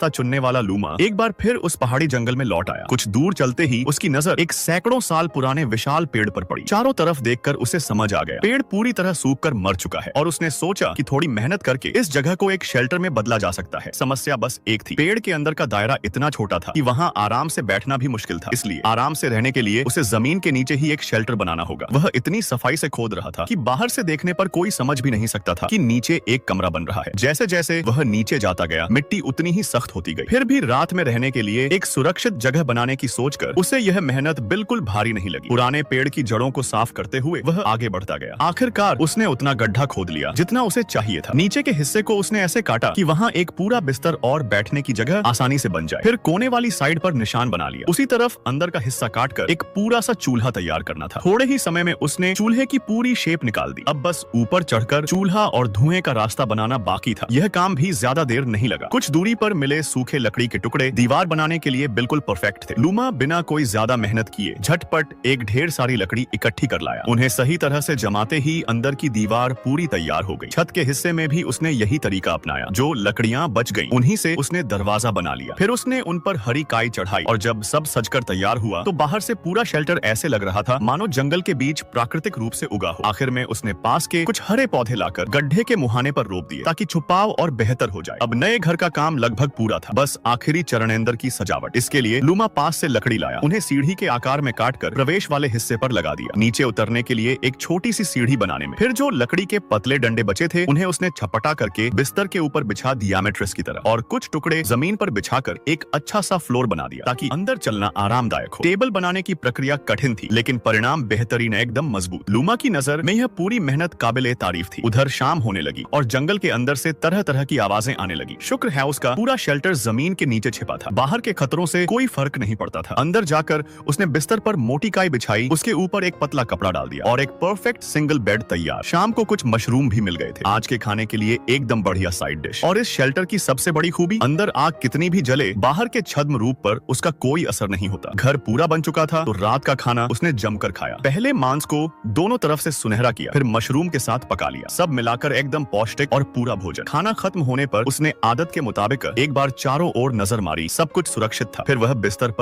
रास्ता चुनने वाला लूमा एक बार फिर उस पहाड़ी जंगल में लौट आया। कुछ दूर चलते ही उसकी नजर एक सैकड़ों साल पुराने विशाल पेड़ पर पड़ी। चारों तरफ देखकर उसे समझ आ गया, पेड़ पूरी तरह सूखकर मर चुका है और उसने सोचा कि थोड़ी मेहनत करके इस जगह को एक शेल्टर में बदला जा सकता है। समस्या बस एक थी, पेड़ के अंदर का दायरा इतना छोटा था कि वहाँ आराम से बैठना भी मुश्किल था। इसलिए आराम से रहने के लिए उसे जमीन के नीचे ही एक शेल्टर बनाना होगा। वह इतनी सफाई से खोद रहा था कि बाहर से देखने पर कोई समझ भी नहीं सकता था कि नीचे एक कमरा बन रहा है। जैसे जैसे वह नीचे जाता गया, मिट्टी उतनी ही सख्त होती गई। फिर भी रात में रहने के लिए एक सुरक्षित जगह बनाने की सोचकर उसे यह मेहनत बिल्कुल भारी नहीं लगी। पुराने पेड़ की जड़ों को साफ करते हुए वह आगे बढ़ता गया। आखिरकार उसने उतना गड्ढा खोद लिया जितना उसे चाहिए था। नीचे के हिस्से को उसने ऐसे काटा कि वहाँ एक पूरा बिस्तर और बैठने की जगह आसानी से बन जाए। फिर कोने वाली साइड पर निशान बना लिया। उसी तरफ अंदर का हिस्सा काटकर एक पूरा सा चूल्हा तैयार करना था। थोड़े ही समय में उसने चूल्हे की पूरी शेप निकाल दी। अब बस ऊपर चढ़कर चूल्हा और धुएं का रास्ता बनाना बाकी था। यह काम भी ज्यादा देर नहीं लगा। कुछ दूरी पर मिले सूखे लकड़ी के टुकड़े दीवार बनाने के लिए बिल्कुल परफेक्ट थे। लूमा बिना कोई ज्यादा मेहनत किए झटपट एक ढेर सारी लकड़ी इकट्ठी कर लाया। उन्हें सही तरह से जमाते ही अंदर की दीवार पूरी तैयार हो गई। छत के हिस्से में भी उसने यही तरीका अपनाया। जो लकड़ियां बच गईं, उन्हीं से उसने दरवाजा बना लिया। फिर उसने उन पर हरी काई चढ़ाई और जब सब सजकर तैयार हुआ तो बाहर से पूरा शेल्टर ऐसे लग रहा था मानो जंगल के बीच प्राकृतिक रूप से उगा हो। आखिर में उसने पास के कुछ हरे पौधे लाकर गड्ढे के मुहाने पर रोप दिए ताकि छुपाव और बेहतर हो जाए। अब नए घर का काम लगभग पूरा था, बस आखिरी चरण अंदर की सजावट। इसके लिए लूमा पास से लकड़ी लाया, उन्हें सीढ़ी के आकार में काटकर प्रवेश वाले हिस्से पर लगा दिया। नीचे उतरने के लिए एक छोटी सी सीढ़ी बनाने में फिर जो लकड़ी के पतले डंडे बचे थे उन्हें उसने छपटा करके बिस्तर के ऊपर बिछा दिया मैट्रेस की तरह, और कुछ टुकड़े जमीन पर बिछाकर एक अच्छा सा फ्लोर बना दिया ताकि अंदर चलना आरामदायक हो। टेबल बनाने की प्रक्रिया कठिन थी लेकिन परिणाम बेहतरीन, एकदम मजबूत। लूमा की नजर में यह पूरी मेहनत काबिले तारीफ थी। उधर शाम होने लगी और जंगल के अंदर से तरह तरह की आवाजें आने लगी। शुक्र है उसका पूरा शेल्टर जमीन के नीचे छिपा था। बाहर के खतरों से कोई फर्क नहीं पड़ता था। अंदर जाकर उसने बिस्तर पर मोटी काई बिछाई, उसके ऊपर एक पतला कपड़ा डाल दिया और एक परफेक्ट सिंगल बेड तैयार। शाम को कुछ मशरूम भी मिल गए थे, आज के खाने के लिए एकदम बढ़िया साइड डिश। और इस शेल्टर की सबसे बड़ी खूबी, अंदर आग कितनी भी जले बाहर के छद्म रूप पर उसका कोई असर नहीं होता। घर पूरा बन चुका था तो रात का खाना उसने जमकर खाया। पहले मांस को दोनों तरफ से सुनहरा किया, फिर मशरूम के साथ पका लिया। सब मिलाकर एकदम पौष्टिक और पूरा भोजन। खाना खत्म होने पर उसने आदत के मुताबिक एक बार चारों ओर नजर मारी। सब कुछ सुरक्षित था। फिर वह बिस्तर पर